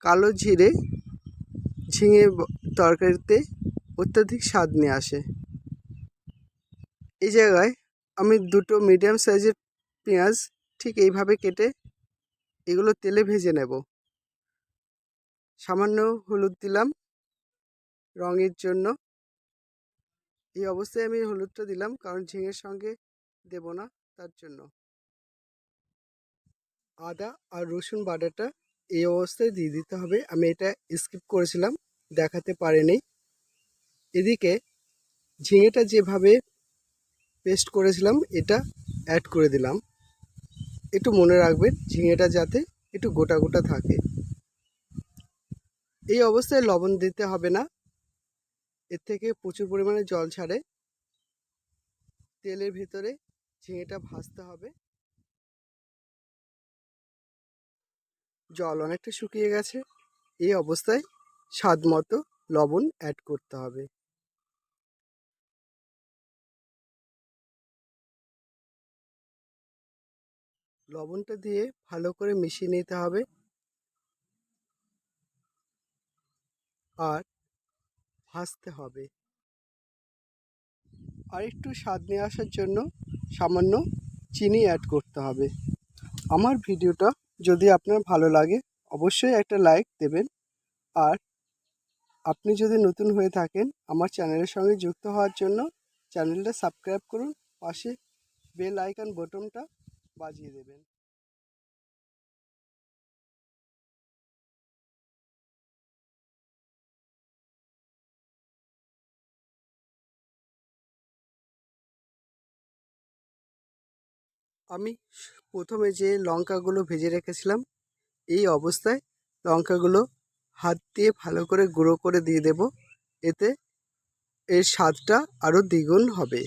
কালো জিরে ঝিঙে তরকারিতে অত্যাধিক স্বাদ নিয়ে আসে। এই জায়গায় আমি দুটো মিডিয়াম সাইজের পেঁয়াজ ঠিক এইভাবে কেটে এগুলো তেলে ভেজে নেব। সামান্য হলুদ দিলাম রঙের জন্য। এই অবস্থায় আমি হলুদটা দিলাম কারণ ঝিঙের সঙ্গে দেব না, তার জন্য। আদা আর রসুন বাটাটা এই অবস্থায় দিয়ে দিতে হবে। আমি এটা স্কিপ করেছিলাম, দেখাতে পারিনি। এদিকে ঝিঙেটা যেভাবে পেস্ট করেছিলাম এটা অ্যাড করে দিলাম। একটু মনে রাখবেন ঝিঙেটা যাতে একটু গোটা গোটা থাকে। এই অবস্থায় লবণ দিতে হবে না, এর থেকে প্রচুর পরিমাণে জল ছাড়ে। তেলের ভিতরে ঝিঙেটা ভাজতে হবে। জল অনেকটা শুকিয়ে গেছে। এই অবস্থায় স্বাদ মতো লবণ অ্যাড করতে হবে। লবণটা দিয়ে ভালো করে মিশিয়ে নিতে হবে আর ভাজতে হবে। আর একটু স্বাদ নিয়ে আসার জন্য সামান্য চিনি অ্যাড করতে হবে। আমার ভিডিওটা যদি আপনার ভালো লাগে অবশ্যই একটা লাইক দেবেন। আর আপনি যদি নতুন হয়ে থাকেন আমার চ্যানেলের সঙ্গে যুক্ত হওয়ার জন্য চ্যানেলটা সাবস্ক্রাইব করুন, পাশে বেল আইকন বাটনটা বাজিয়ে দেবেন। আমি প্রথমে যে লঙ্কাগুলো ভেজে রেখেছিলাম এই অবস্থায় লঙ্কাগুলো হাত দিয়ে ভালো করে গুঁড়ো করে দিয়ে দেব। এতে এর স্বাদটা আরও দ্বিগুণ হবে।